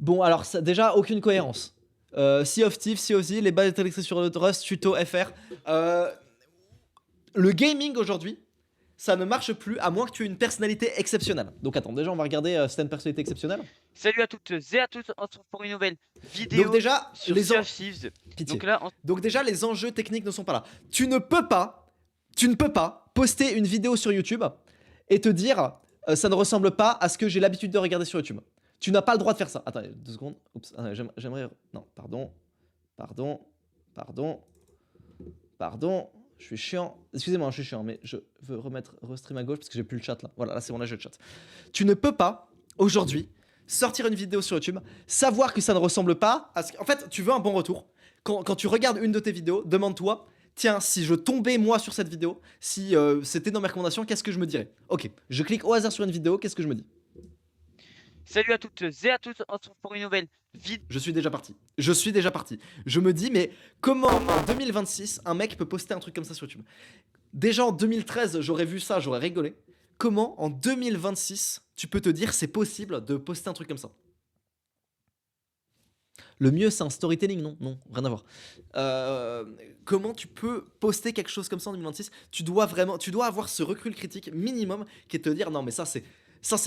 Bon, alors déjà, aucune cohérence. Sea of Thieves, Sea of Thieves, les balles électriques sur le Rust, tuto FR. Le gaming aujourd'hui, ça ne marche plus à moins que tu aies une personnalité exceptionnelle. Donc attends, déjà on va regarder si t'as une personnalité exceptionnelle. Salut à toutes et à tous, on se retrouve pour une nouvelle Donc vidéo déjà, sur Sea of Thieves. Donc Pitié. là, Donc déjà, les enjeux techniques ne sont pas là. Tu ne peux pas poster une vidéo sur YouTube et te dire ça ne ressemble pas à ce que j'ai l'habitude de regarder sur YouTube. Tu n'as pas le droit de faire ça. Attends, 2 secondes. Oups, j'aimerais. Non, pardon. Pardon. Pardon. Pardon. Je suis chiant. Excusez-moi, je suis chiant, mais je veux remettre restream à gauche parce que j'ai plus le chat là. Voilà, là c'est bon, là j'ai le chat. Tu ne peux pas, aujourd'hui, sortir une vidéo sur YouTube, savoir que ça ne ressemble pas à ce que... En fait, tu veux un bon retour. Quand tu regardes une de tes vidéos, demande-toi, tiens, si je tombais moi sur cette vidéo, si c'était dans mes recommandations, qu'est-ce que je me dirais? Ok, je clique au hasard sur une vidéo, qu'est-ce que je me dis? salut à toutes et à tous, on se retrouve pour une nouvelle vidéo. Je suis déjà parti. Je suis déjà parti. Je me dis, mais comment en 2026 un mec peut poster un truc comme ça sur YouTube? Déjà en 2013, j'aurais vu ça, j'aurais rigolé. Comment en 2026 tu peux te dire c'est possible de poster un truc comme ça? Le mieux, c'est un storytelling, non? Non, rien à voir. Comment tu peux poster quelque chose comme ça en 2026? Tu dois avoir ce recul critique minimum qui est de te dire non, mais ça c'est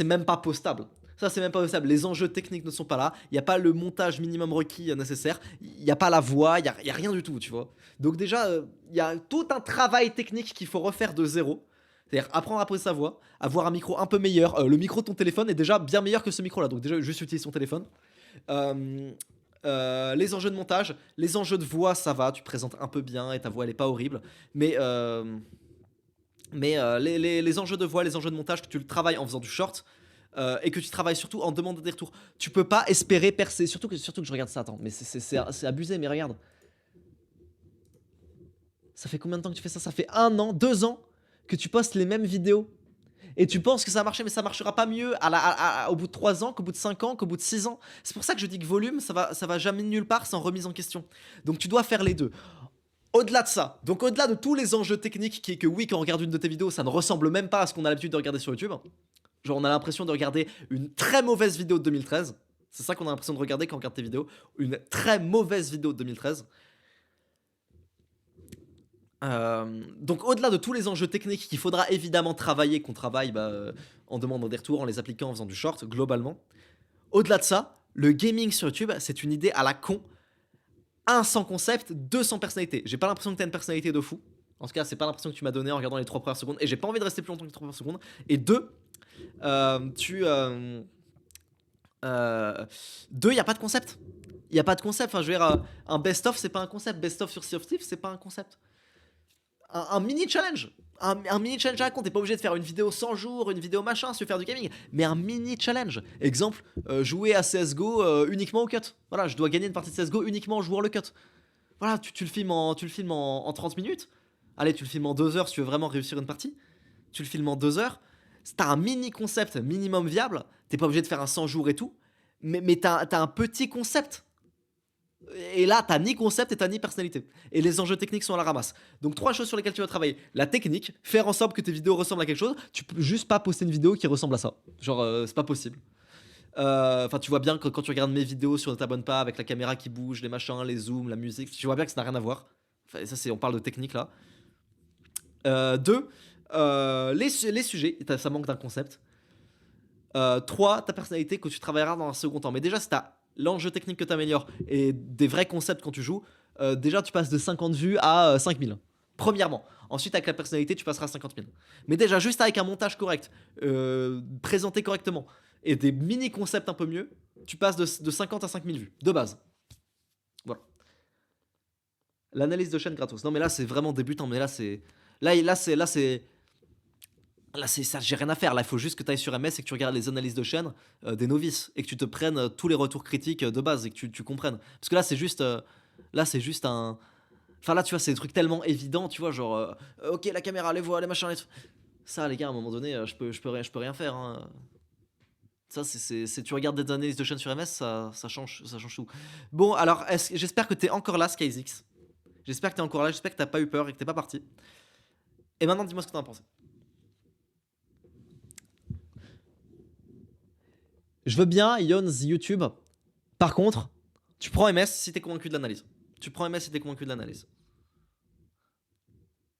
même pas postable. Ça, c'est même pas postable. Les enjeux techniques ne sont pas là. Il n'y a pas le montage minimum requis nécessaire. Il n'y a pas la voix. Il y a rien du tout, tu vois. Donc, déjà, il y a tout un travail technique qu'il faut refaire de zéro. C'est-à-dire apprendre à poser sa voix, avoir un micro un peu meilleur. Le micro de ton téléphone est déjà bien meilleur que ce micro-là. Donc, déjà, juste utilise ton téléphone. Euh, les enjeux de montage, les enjeux de voix, ça va, tu présentes un peu bien et ta voix elle est pas horrible. Mais les enjeux de voix, les enjeux de montage, que tu le travailles en faisant du short et que tu travailles surtout en demandant des retours. Tu peux pas espérer percer. Surtout que je regarde ça, attends, mais c'est abusé, mais regarde. Ça fait combien de temps que tu fais ça? Ça fait 1 an, 2 ans que tu postes les mêmes vidéos. Et tu penses que ça a marché, mais ça marchera pas mieux au bout de 3 ans, qu'au bout de 5 ans, qu'au bout de 6 ans. C'est pour ça que je dis que volume, ça va jamais nulle part sans remise en question. Donc tu dois faire les deux. Au-delà de ça, donc au-delà de tous les enjeux techniques qui est que oui, quand on regarde une de tes vidéos, ça ne ressemble même pas à ce qu'on a l'habitude de regarder sur YouTube. Genre, on a l'impression de regarder une très mauvaise vidéo de 2013. C'est ça qu'on a l'impression de regarder quand on regarde tes vidéos. Une très mauvaise vidéo de 2013. Donc au-delà de tous les enjeux techniques qu'il faudra évidemment travailler, qu'on travaille en demandant des retours, en les appliquant, en faisant du short, globalement. Au-delà de ça, le gaming sur YouTube, c'est une idée à la con. Un, sans concept, deux, sans personnalité. J'ai pas l'impression que t'as une personnalité de fou. En tout cas, c'est pas l'impression que tu m'as donné en regardant les 3 premières secondes. Et j'ai pas envie de rester plus longtemps que les 3 premières secondes. Et deux, y a pas de concept. Y a pas de concept. Enfin, je veux dire, un best-of, c'est pas un concept. Best-of sur Sea of Thieves, c'est pas un concept. Un mini challenge. Un mini challenge à la con. T'es pas obligé de faire une vidéo 100 jours, une vidéo machin, si tu veux faire du gaming. Mais un mini challenge. Exemple, jouer à CSGO uniquement au cut. Voilà, je dois gagner une partie de CSGO uniquement en jouant le cut. Voilà, tu le filmes en 30 minutes. Allez, tu le filmes en 2 heures si tu veux vraiment réussir une partie. Tu le filmes en 2 heures. T'as un mini concept minimum viable. T'es pas obligé de faire un 100 jours et tout. Mais t'as un petit concept. Et là, t'as ni concept et t'as ni personnalité. Et les enjeux techniques sont à la ramasse. Donc 3 choses sur lesquelles tu vas travailler. La technique, faire en sorte que tes vidéos ressemblent à quelque chose. Tu peux juste pas poster une vidéo qui ressemble à ça. Genre, c'est pas possible. Enfin, tu vois bien que quand tu regardes mes vidéos sur Ne t'abonne pas avec la caméra qui bouge, les machins, les zooms, la musique, tu vois bien que ça n'a rien à voir. Enfin, ça, on parle de technique là. Deux, les sujets, ça manque d'un concept. 3, ta personnalité que tu travailleras dans un second temps. Mais déjà, si t'as l'enjeu technique que tu améliores et des vrais concepts quand tu joues, déjà tu passes de 50 vues à 5000. Premièrement. Ensuite, avec la personnalité, tu passeras à 50 000. Mais déjà, juste avec un montage correct, présenté correctement, et des mini-concepts un peu mieux, tu passes de 50 à 5000 vues, de base. Voilà. L'analyse de chaîne gratos. Non, mais là, c'est vraiment débutant. Mais là, c'est. Là, c'est ça, j'ai rien à faire. Là, il faut juste que tu ailles sur MS et que tu regardes les analyses de chaîne des novices et que tu te prennes tous les retours critiques de base et que tu comprennes. Parce que là, c'est juste un. Enfin, là, tu vois, c'est des trucs tellement évidents, tu vois, genre, ok, la caméra, les voix, les machins, les trucs. Ça, les gars, à un moment donné, je peux rien faire. Hein. Ça, tu regardes des analyses de chaîne sur MS, ça change tout. Bon, alors, j'espère que t'es encore là, SkyZX. J'espère que t'es encore là, j'espère que t'as pas eu peur et que t'es pas parti. Et maintenant, dis-moi ce que t'en as pensé. Je veux bien, Yons YouTube, Par contre, tu prends MS si t'es convaincu de l'analyse. Tu prends MS si t'es convaincu de l'analyse.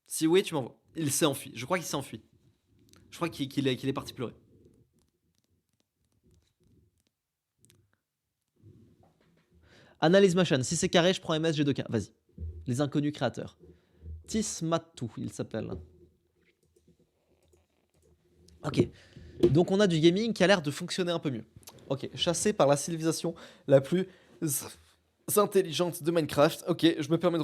Si oui, tu m'envoies. Il s'est enfui. Je crois qu'il s'est enfui. Je crois qu'il est parti pleurer. Analyse Machine. Si c'est carré, je prends MS G2K. Vas-y. Les inconnus créateurs. Tismatou, il s'appelle. Ok. Donc on a du gaming qui a l'air de fonctionner un peu mieux. Ok. Chassé par la civilisation la plus intelligente de Minecraft. Ok, je me permets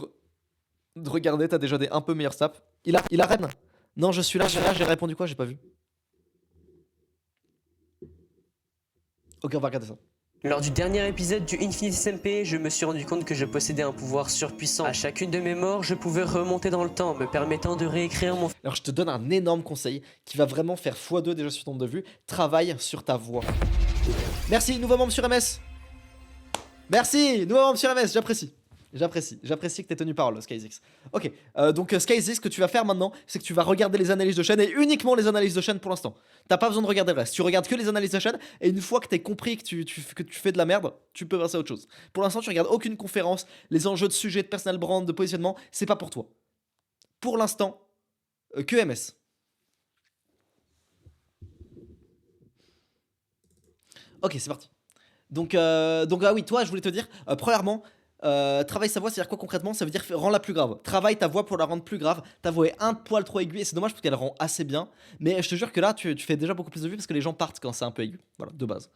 de regarder. T'as déjà des un peu meilleurs stats. Il a reine. Non, je suis là, j'ai répondu quoi? J'ai pas vu. Ok, on va regarder ça. Lors du dernier épisode du Infinity SMP, je me suis rendu compte que je possédais un pouvoir surpuissant. À chacune de mes morts, je pouvais remonter dans le temps, me permettant de réécrire mon... Alors je te donne un énorme conseil qui va vraiment faire x2 déjà sur ton nombre de vues. Travaille sur ta voix. Merci, nouveau membre sur MS. Merci, nouveau membre sur MS, j'apprécie. J'apprécie que t'aies tenu parole, SkyZix. Ok, donc SkyZix, ce que tu vas faire maintenant, c'est que tu vas regarder les analyses de chaîne et uniquement les analyses de chaîne pour l'instant. T'as pas besoin de regarder le reste. Tu regardes que les analyses de chaîne et une fois que t'es compris que tu fais de la merde, tu peux passer à autre chose. Pour l'instant, tu regardes aucune conférence, les enjeux de sujet, de personal brand, de positionnement, c'est pas pour toi. Pour l'instant, que MS. Ok, c'est parti. Donc ah oui, toi, je voulais te dire, premièrement, travaille sa voix, c'est-à-dire quoi concrètement? Ça veut dire rends-la plus grave. Travaille ta voix pour la rendre plus grave. Ta voix est un poil trop aiguë et c'est dommage parce qu'elle rend assez bien. Mais je te jure que là, tu fais déjà beaucoup plus de vues parce que les gens partent quand c'est un peu aigu. Voilà, de base.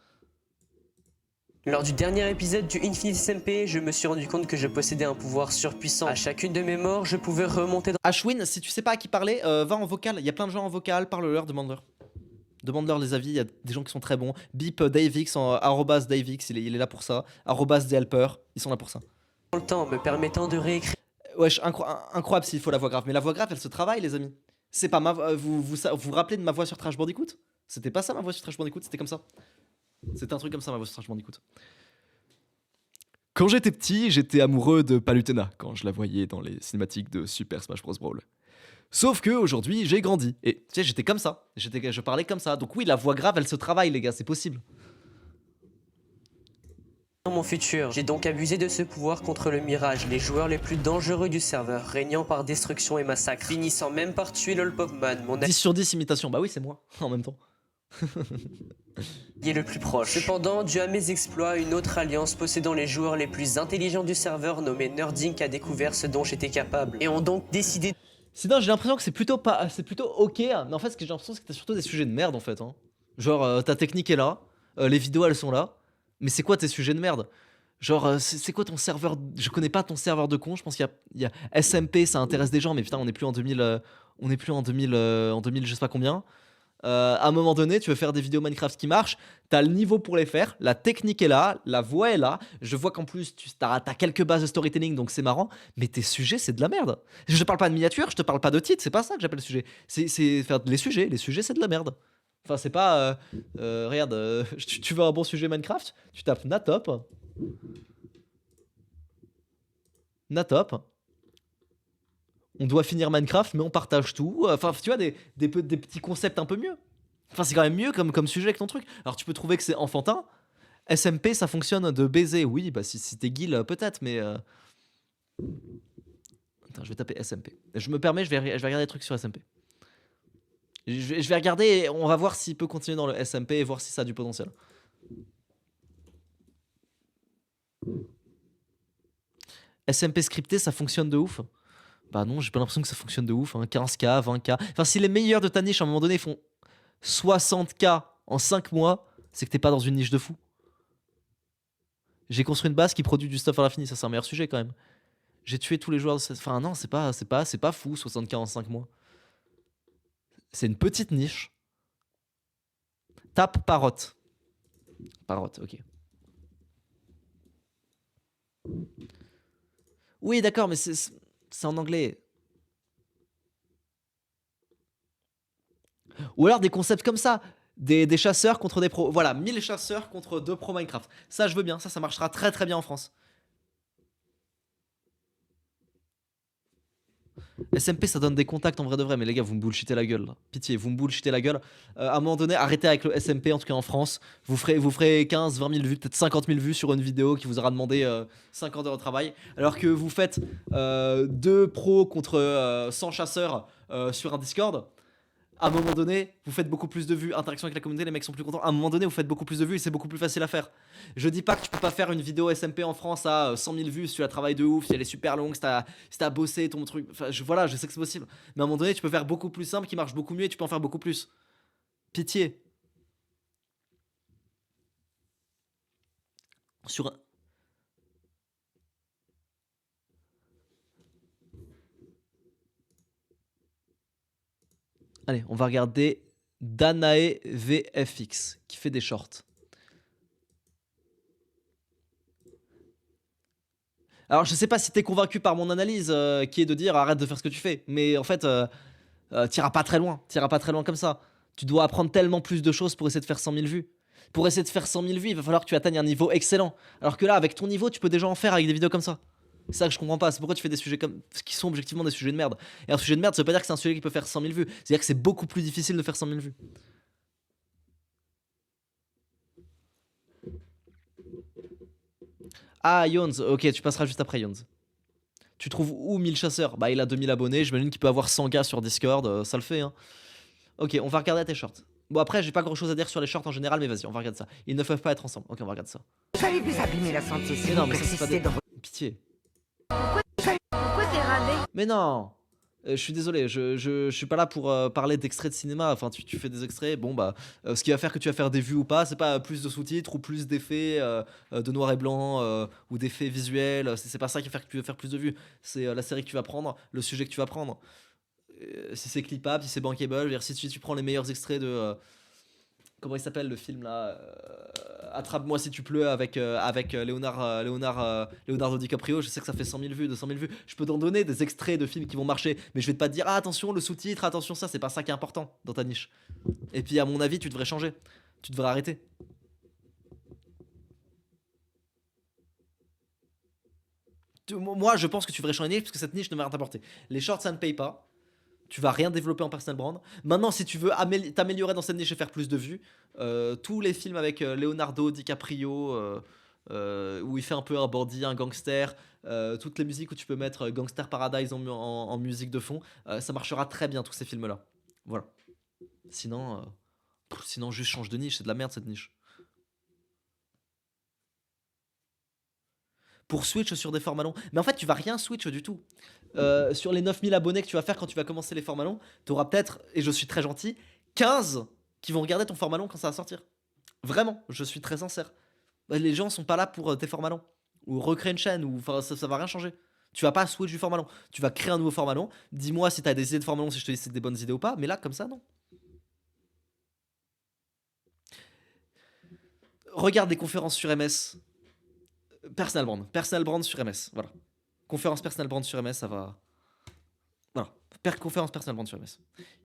Lors du dernier épisode du Infinity SMP, je me suis rendu compte que je possédais un pouvoir surpuissant. À chacune de mes morts, je pouvais remonter dans... Ashwin, si tu sais pas à qui parler, va en vocal. Il y a plein de gens en vocal, parle-leur, demande-leur. Demande-leur les avis, il y a des gens qui sont très bons. Bip DaveX, @DaveX, il est là pour ça. @TheHelper, ils sont là pour ça. le temps, me permettant de réécrire... Wesh, incroyable s'il faut la voix grave. Mais la voix grave, elle se travaille, les amis. C'est pas ma voix. Vous rappelez de ma voix sur Trash Bandicoot? C'était pas ça ma voix sur Trash Bandicoot, c'était comme ça. C'était un truc comme ça ma voix sur Trash Bandicoot. Quand j'étais petit, j'étais amoureux de Palutena quand je la voyais dans les cinématiques de Super Smash Bros. Brawl. Sauf que aujourd'hui, j'ai grandi. Et tu sais, j'étais comme ça. Je parlais comme ça. Donc oui, la voix grave, elle se travaille, les gars, c'est possible. mon futur. J'ai donc abusé de ce pouvoir contre le Mirage, les joueurs les plus dangereux du serveur, régnant par destruction et massacre, finissant même par tuer Lolpopman, mon 10 sur 10 imitation. Bah oui, c'est moi, en même temps. allié le plus proche. Cependant, dû à mes exploits, une autre alliance possédant les joueurs les plus intelligents du serveur, nommé Nerdink, a découvert ce dont j'étais capable, et ont donc décidé... Sinon, j'ai l'impression que c'est plutôt ok, mais en fait, ce que j'ai l'impression, c'est que t'as surtout des sujets de merde, en fait. Hein. Genre, ta technique est là, les vidéos, elles sont là, mais c'est quoi tes sujets de merde? Genre, c'est quoi ton serveur? Je connais pas ton serveur de con, je pense qu'il y a SMP, ça intéresse des gens, mais putain, on est plus en 2000, en 2000 je sais pas combien. À un moment donné, tu veux faire des vidéos Minecraft qui marchent, t'as le niveau pour les faire, la technique est là, la voix est là, je vois qu'en plus t'as quelques bases de storytelling donc c'est marrant, mais tes sujets c'est de la merde. Je te parle pas de miniature, je te parle pas de titre, c'est pas ça que j'appelle sujet. C'est faire les sujets c'est de la merde. Enfin c'est pas, regarde, tu veux un bon sujet Minecraft, tu tapes Natop. On doit finir Minecraft, mais on partage tout. Enfin, tu vois, des petits concepts un peu mieux. Enfin, c'est quand même mieux comme sujet que ton truc. Alors, tu peux trouver que c'est enfantin. SMP, ça fonctionne de baiser. Oui, bah si t'es guil, peut-être, mais... Attends, je vais taper SMP. Je me permets, je vais regarder des trucs sur SMP. Je vais regarder et on va voir s'il peut continuer dans le SMP et voir si ça a du potentiel. SMP scripté, ça fonctionne de ouf. Bah non, j'ai pas l'impression que ça fonctionne de ouf. Hein. 15K, 20K. Enfin, si les meilleurs de ta niche, à un moment donné, font 60K en 5 mois, c'est que t'es pas dans une niche de fou. J'ai construit une base qui produit du stuff à l'infini. Ça, c'est un meilleur sujet quand même. J'ai tué tous les joueurs de cette... Enfin, non, c'est pas fou, 60K en 5 mois. C'est une petite niche. Tape Parotte. Parotte, ok. Oui, d'accord, mais c'est en anglais. Ou alors des concepts comme ça. Des chasseurs contre des pros. Voilà, 1000 chasseurs contre 2 pros Minecraft. Ça, je veux bien. Ça marchera très très bien en France. SMP ça donne des contacts en vrai de vrai, mais les gars, vous me bullshitez la gueule là. Pitié, vous me bullshitez la gueule. À un moment donné, arrêtez avec le SMP, en tout cas en France. Vous ferez 15, 20 000 vues, peut-être 50 000 vues sur une vidéo qui vous aura demandé 50 heures de travail. Alors que vous faites 2 pros contre 100 chasseurs sur un Discord. À un moment donné, vous faites beaucoup plus de vues, interaction avec la communauté, les mecs sont plus contents. À un moment donné, vous faites beaucoup plus de vues et c'est beaucoup plus facile à faire. Je dis pas que tu peux pas faire une vidéo SMP en France à 100 000 vues si tu la travailles de ouf, si elle est super longue, si t'as bossé ton truc. Enfin, voilà, je sais que c'est possible. Mais à un moment donné, tu peux faire beaucoup plus simple, qui marche beaucoup mieux et tu peux en faire beaucoup plus. Pitié. Sur un... Allez, on va regarder Danae VFX qui fait des shorts. Alors, je sais pas si t'es convaincu par mon analyse qui est de dire arrête de faire ce que tu fais, mais en fait, t'iras pas très loin. T'iras pas très loin comme ça. Tu dois apprendre tellement plus de choses pour essayer de faire 100 000 vues. Pour essayer de faire 100 000 vues, il va falloir que tu atteignes un niveau excellent. Alors que là, avec ton niveau, tu peux déjà en faire avec des vidéos comme ça. C'est ça que je comprends pas. C'est pourquoi tu fais des sujets comme qui sont objectivement des sujets de merde. Et un sujet de merde, ça veut pas dire que c'est un sujet qui peut faire 100 000 vues. C'est-à-dire que c'est beaucoup plus difficile de faire 100 000 vues. Ah, Yons, ok, tu passeras juste après Yons. Tu trouves où 1000 chasseurs? Bah, il a 2000 abonnés. J'imagine qu'il peut avoir 100 gars sur Discord. Ça le fait, hein. Ok, on va regarder tes shorts. Bon, après, j'ai pas grand chose à dire sur les shorts en général, mais vas-y, on va regarder ça. Ils ne peuvent pas être ensemble. Ok, on va regarder ça. J'allais vous abîmer la santé si Mais non, vous mais ça, c'est pas persistez des. dans votre... Pitié. Pourquoi t'es radé? Mais non! Je suis désolé, je suis pas là pour parler d'extraits de cinéma. Enfin, tu fais des extraits, bon bah, ce qui va faire que tu vas faire des vues ou pas, c'est pas plus de sous-titres ou plus d'effets de noir et blanc ou d'effets visuels. C'est pas ça qui va faire que tu vas faire plus de vues. C'est la série que tu vas prendre, le sujet que tu vas prendre. Si c'est clippable, si c'est bankable, je veux dire, si tu prends les meilleurs extraits de. Comment il s'appelle le film là Attrape-moi si tu pleures avec Leonardo DiCaprio. Je sais que ça fait 100 000 vues, 200 000 vues. Je peux t'en donner des extraits de films qui vont marcher, mais je vais pas te dire ah attention le sous-titre, attention ça, c'est pas ça qui est important dans ta niche. Et puis à mon avis, tu devrais changer. Tu devrais arrêter. Moi, je pense que tu devrais changer de niche parce que cette niche ne va rien t'apporter. Les shorts, ça ne paye pas. Tu vas rien développer en personal brand. Maintenant, si tu veux t'améliorer dans cette niche et faire plus de vues, tous les films avec Leonardo DiCaprio, où il fait un peu un bandit, un gangster, toutes les musiques où tu peux mettre Gangster Paradise en musique de fond, ça marchera très bien tous ces films-là. Voilà. Sinon, juste change de niche, c'est de la merde cette niche. Pour switch sur des formats longs. Mais en fait, tu vas rien switch du tout. Sur les 9000 abonnés que tu vas faire quand tu vas commencer les formats longs, tu auras peut-être, et je suis très gentil, 15 qui vont regarder ton format long quand ça va sortir. Vraiment, je suis très sincère. Les gens sont pas là pour tes formats longs. Ou recréer une chaîne, ou enfin, ça va rien changer. Tu vas pas switch du format long. Tu vas créer un nouveau format long. Dis-moi si t'as des idées de format long, si je te dis si c'est des bonnes idées ou pas. Mais là, comme ça, non. Regarde des conférences sur MS. Personal brand sur MS. Voilà. Conférence personal brand sur MS, ça va. Voilà. Conférence personal brand sur MS.